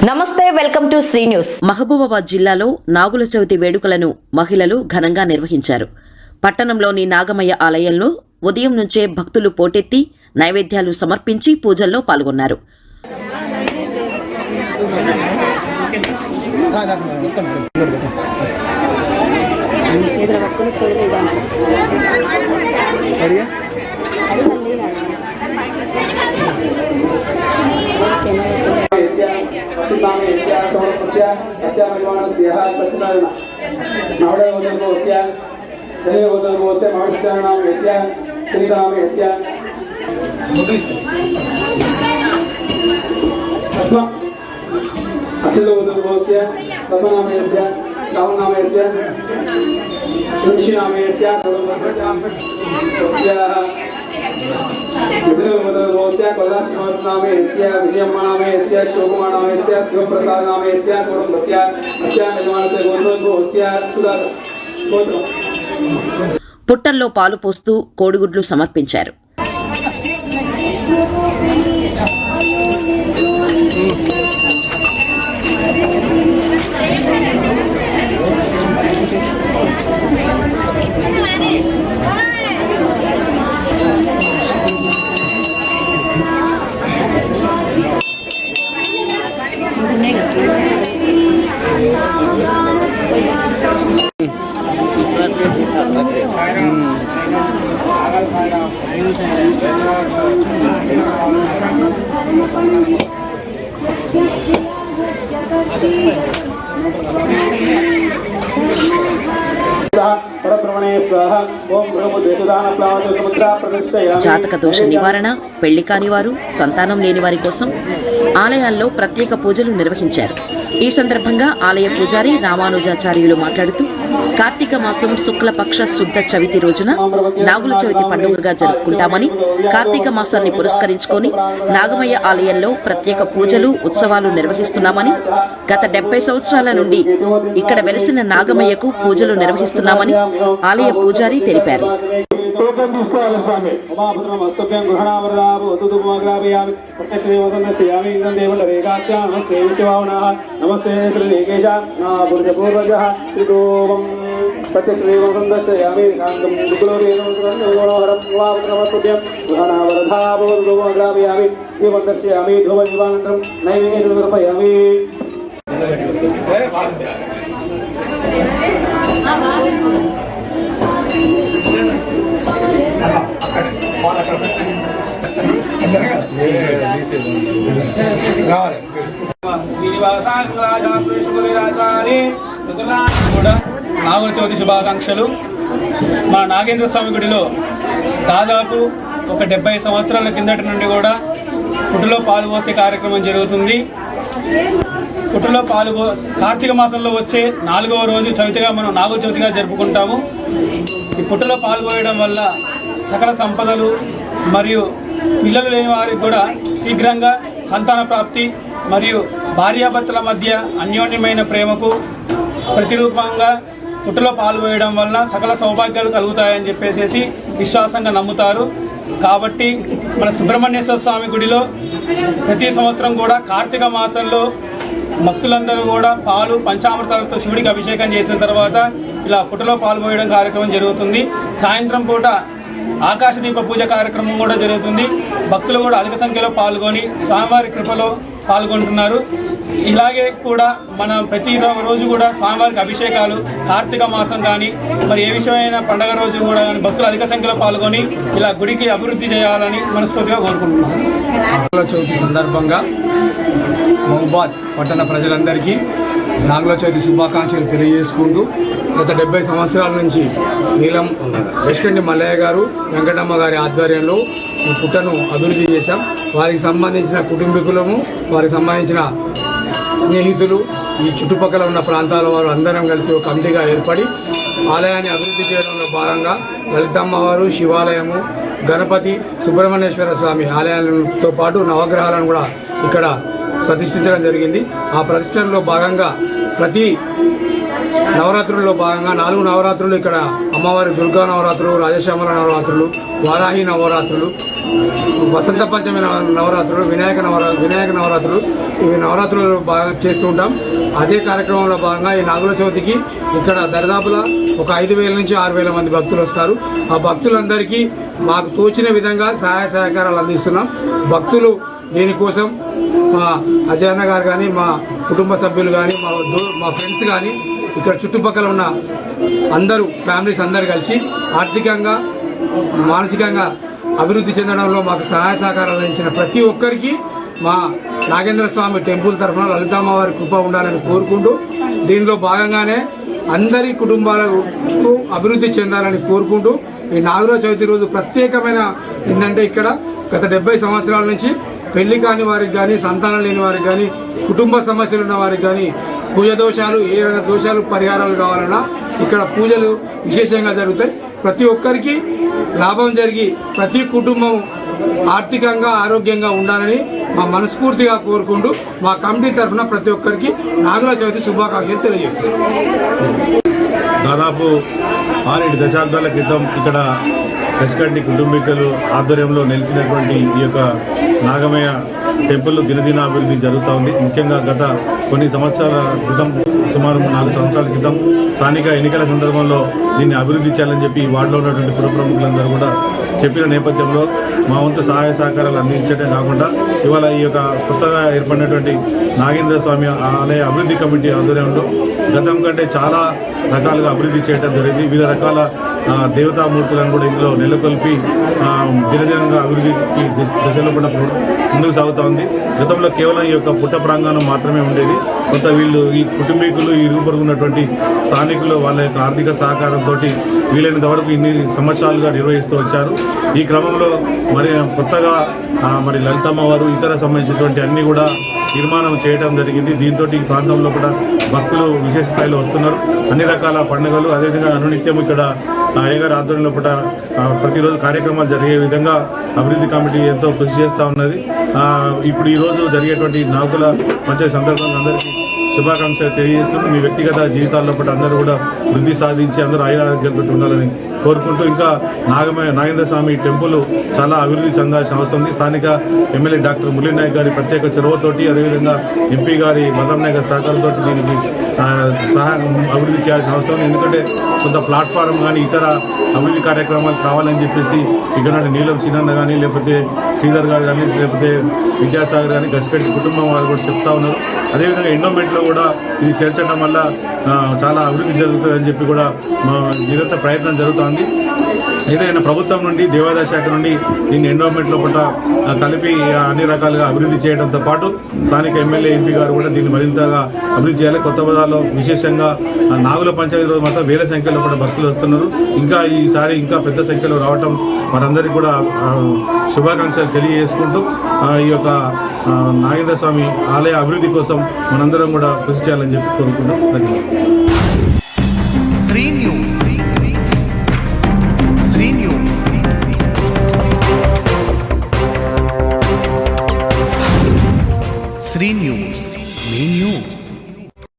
నమస్తే, welcome to Sri News. Mahabubabad జిల్లాలో నాగుల చవితి వేడుకలను మహిళలు ఘనంగా నిర్వహించారు. పట్టణంలోని నాగమయ్య ఆలయంలో ఉదయం నుంచే భక్తులు పోటెత్తి నైవేద్యాలు సమర్పించి పూజల్లో పాల్గొన్నారు. పుట్టల్లో పాలు పోస్తూ కోడిగుడ్లు సమర్పించారు. జాతక దోష నివారణ, పెళ్లి కాని వారు, సంతానం లేని వారి కోసం ఆలయాల్లో ప్రత్యేక పూజలు నిర్వహించారు. ఈ సందర్భంగా ఆలయ పూజారి రామానుజాచార్యులు మాట్లాడుతూ, కార్తీక మాసం శుక్లపక్ష శుద్ధ చవితి రోజున నాగుల చవితి పండుగగా జరుపుకుంటామని, కార్తీక మాసాన్ని పురస్కరించుకొని నాగమయ్య ఆలయంలో ప్రత్యేక పూజలు, ఉత్సవాలు నిర్వహిస్తున్నామని, గత 70 సంవత్సరాల నుండి ఇక్కడ వెలిసిన నాగమయ్యకు పూజలు నిర్వహిస్తున్నామని ఆలయ పూజారి తెలిపారు. నాగుల చవితి శుభాకాంక్షలు. మా నాగేంద్ర స్వామి గుడిలో దాదాపు ఒక 70 సంవత్సరాల కిందటి నుండి కూడా పుట్టులో పాలు పోసే కార్యక్రమం జరుగుతుంది. పుట్టులో కార్తీక మాసంలో వచ్చే 4వ రోజు చవితిగా మనం నాగుల చవితిగా జరుపుకుంటాము. ఈ పుట్టులో పాలు పోయడం వల్ల సకల సంపదలు మరియు పిల్లలు లేని వారికి కూడా శీఘ్రంగా సంతాన ప్రాప్తి మరియు భార్యాభర్తల మధ్య అన్యోన్యమైన ప్రేమకు ప్రతిరూపంగా పుట్టులో పాల్గొనడం వలన సకల సౌభాగ్యాలు కలుగుతాయని చెప్పేసి విశ్వాసంగా నమ్ముతారు. కాబట్టి మన సుబ్రహ్మణ్యేశ్వర స్వామి గుడిలో ప్రతి సంవత్సరం కూడా కార్తీక మాసంలో భక్తులందరూ కూడా పాలు పంచామృతాలతో శివుడికి అభిషేకం చేసిన తర్వాత ఇలా పుట్టులో పాల్గొనడం కార్యక్రమం జరుగుతుంది. సాయంత్రం పూట ఆకాశదీప పూజ కార్యక్రమం కూడా జరుగుతుంది. భక్తులు కూడా అధిక సంఖ్యలో పాల్గొని స్వామివారి కృపలో పాల్గొంటున్నారు. ఇలాగే కూడా మన ప్రతి రోజు కూడా స్వామివారికి అభిషేకాలు, కార్తీక మాసం కానీ మరి ఏ విషయమైన పండగ రోజు కూడా కానీ భక్తులు అధిక సంఖ్యలో పాల్గొని ఇలా గుడికి అభివృద్ధి చేయాలని మనస్ఫూర్తిగా కోరుకుంటున్నాను. నాగుల చవితి సందర్భంగా మహబూబాబాద్ పట్టణ ప్రజలందరికీ నాగుల చవితి శుభాకాంక్షలు తెలియజేసుకుంటూ, గత 70 సంవత్సరాల నుంచి నీలం వెస్కండి మల్లయ్య గారు, వెంకటమ్మ గారి ఆధ్వర్యంలో ఈ పుట్టను అభివృద్ధి చేశాం. వారికి సంబంధించిన కుటుంబీకులము, వారికి సంబంధించిన స్నేహితులు, ఈ చుట్టుపక్కల ఉన్న ప్రాంతాల వారు అందరం కలిసి ఒక కమిటీగా ఏర్పడి ఆలయాన్ని అభివృద్ధి చేయడంలో భాగంగా లలితమ్మవారు శివాలయము, గణపతి, సుబ్రహ్మణ్యేశ్వర స్వామి ఆలయాలతో పాటు నవగ్రహాలను కూడా ఇక్కడ ప్రతిష్ఠించడం జరిగింది. ఆ ప్రతిష్టలో భాగంగా ప్రతి నవరాత్రుల్లో భాగంగా 4 నవరాత్రులు ఇక్కడ అమ్మవారి దుర్గా నవరాత్రులు, రాజశ్యామల నవరాత్రులు, వారాహి నవరాత్రులు, వసంత పంచమి నవరాత్రులు, వినాయక నవరాత్రులు, ఇవి నవరాత్రులు బాగా చేస్తూ ఉంటాం. అదే కార్యక్రమంలో భాగంగా ఈ నాగుల చవితికి ఇక్కడ దరిదాపులా ఒక 5,000 నుంచి 6,000 మంది భక్తులు వస్తారు. ఆ భక్తులందరికీ మాకు తోచిన విధంగా సహాయ సహకారాలు అందిస్తున్నాం. భక్తులు దీనికోసం మా అజయ్ అన్న గారు కానీ, మా కుటుంబ సభ్యులు కానీ, మా ఫ్రెండ్స్ కానీ, ఇక్కడ చుట్టుపక్కల ఉన్న అందరూ ఫ్యామిలీస్ అందరు కలిసి ఆర్థికంగా మానసికంగా అభివృద్ధి చెందడంలో మాకు సహాయ సహకారాలు అందించిన ప్రతి ఒక్కరికి మా నాగేంద్ర స్వామి టెంపుల్ తరఫున లలితమ్మ వారి కృప ఉండాలని కోరుకుంటూ, దీనిలో భాగంగానే అందరి కుటుంబాలకు అభివృద్ధి చెందాలని కోరుకుంటూ, ఈ నాగుల చవితి రోజు ప్రత్యేకమైన ఏంటంటే ఇక్కడ గత 70 సంవత్సరాల నుంచి పెళ్లి కాని వారికి కానీ, సంతానం లేని వారికి కానీ, కుటుంబ సమస్యలు ఉన్న వారికి కానీ, పూజ దోషాలు ఏమైనా దోషాలు పరిహారాలు కావాలన్నా ఇక్కడ పూజలు విశేషంగా జరుగుతాయి. ప్రతి ఒక్కరికి లాభం జరిగి ప్రతి కుటుంబం ఆర్థికంగా ఆరోగ్యంగా ఉండాలని మా మనస్ఫూర్తిగా కోరుకుంటూ మా కమిటీ తరఫున ప్రతి ఒక్కరికి నాగుల చవితి శుభాకాంక్షలు తెలియజేస్తున్నాం. దాదాపు 6-7 దశాబ్దాల క్రితం ఇక్కడ రెస్కంటి కుటుంబీకులు ఆధ్వర్యంలో నిలిచినటువంటి ఈ యొక్క నాగమయ్య టెంపుల్ దినదిన అభివృద్ధి జరుగుతూ ఉంది. ముఖ్యంగా గత కొన్ని సంవత్సరాల క్రితం, సుమారు 4 సంవత్సరాల క్రితం స్థానిక ఎన్నికల సందర్భంలో దీన్ని అభివృద్ధి చేయాలని చెప్పి వార్డులో ఉన్నటువంటి పుర ప్రముఖులందరూ కూడా చెప్పిన నేపథ్యంలో మా వంతు సహాయ సహకారాలు అందించడమే కాకుండా ఇవాళ ఈ యొక్క కొత్తగా ఏర్పడినటువంటి నాగేంద్ర స్వామి ఆలయ అభివృద్ధి కమిటీ ఆధ్వర్యంలో గతం కంటే చాలా రకాలుగా అభివృద్ధి చేయడం జరిగింది. వివిధ రకాల దేవతామూర్తులను కూడా ఇందులో నెలకొల్పి దినదినంగా అభివృద్ధికి దశలో కూడా ముందుకు సాగుతూ ఉంది. గతంలో కేవలం ఈ యొక్క పుట్ట ప్రాంగణం మాత్రమే ఉండేది. కొంత వీళ్ళు ఈ కుటుంబీకులు ఇరుగు పొరుగు ఉన్నటువంటి స్థానికులు వాళ్ళ యొక్క ఆర్థిక సహకారంతో వీలైనంత వరకు ఇన్ని సంవత్సరాలుగా నిర్వహిస్తూ వచ్చారు. ఈ క్రమంలో మరి కొత్తగా మరి లలితమ్మ వారు ఇతర సంబంధించినటువంటి అన్నీ కూడా నిర్మాణం చేయడం జరిగింది. దీంతో ఈ ప్రాంతంలో కూడా భక్తులు విశేష స్థాయిలో వస్తున్నారు. అన్ని రకాల పండుగలు అదేవిధంగా అనునిత్యం ఇక్కడ అయ్యగారి ఆధ్వర్యంలో కూడా ప్రతిరోజు కార్యక్రమాలు జరిగే విధంగా అభివృద్ధి కమిటీ ఎంతో కృషి చేస్తూ ఉన్నది. ఇప్పుడు ఈరోజు జరిగేటువంటి నాగుల పంచాయతీ సందర్భంగా అందరికీ శుభాకాంక్షలు తెలియజేస్తూ మీ వ్యక్తిగత జీవితాల్లో కూడా అందరూ కూడా వృద్ధి సాధించి అందరూ ఆయురారోగ్యాలతో ఉండాలని కోరుకుంటూ, ఇంకా నాగేంద్ర స్వామి టెంపుల్ చాలా అభివృద్ధి చెందాల్సిన అవసరం ఉంది. స్థానిక ఎమ్మెల్యే డాక్టర్ మురళీ నాయక్ గారి ప్రత్యేక చొరవతోటి, అదేవిధంగా ఎంపీ గారి బలరాం నాయక్ గారి సహకారంతో దీనికి అభివృద్ధి చేయాల్సిన అవసరం ఉంది. ఎందుకంటే కొంత ప్లాట్ఫారం కానీ ఇతర అభివృద్ధి కార్యక్రమాలు కావాలని చెప్పేసి ఇక్కడ నీలం సీనన్న కానీ, లేకపోతే శ్రీధర్ గారు కానీ, లేకపోతే విద్యాసాగర్ కానీ, గసిపెట్టి కుటుంబం వారు కూడా చెప్తా ఉన్నారు. అదేవిధంగా ఎండోమెంట్లో కూడా ఇది చేర్చడం వల్ల చాలా అభివృద్ధి జరుగుతుందని చెప్పి కూడా నిరంతర ప్రయత్నం జరుగుతుంది. ఏదైనా ప్రభుత్వం నుండి దేవాదాయ శాఖ నుండి దీన్ని ఎండోమెంట్లో కూడా కలిపి అన్ని రకాలుగా అభివృద్ధి చేయడంతో పాటు స్థానిక ఎమ్మెల్యే ఎంపీ గారు కూడా దీన్ని మరింతగా అభివృద్ధి చేయాలి. కొత్త బజార్లో విశేషంగా నాగుల పంచాయతీ రోజు మాత్రం వేల సంఖ్యలో కూడా భక్తులు వస్తున్నారు. ఇంకా ఈసారి ఇంకా పెద్ద సంఖ్యలో రావటం వారందరికీ కూడా శుభాకాంక్షలు తెలియజేసుకుంటూ ఈ యొక్క నాగేంద్ర స్వామి ఆలయ అభివృద్ధి కోసం మనందరం కూడా కృషి చేయాలని చెప్పి కోరుకుంటాం. ధన్యవాదాలు.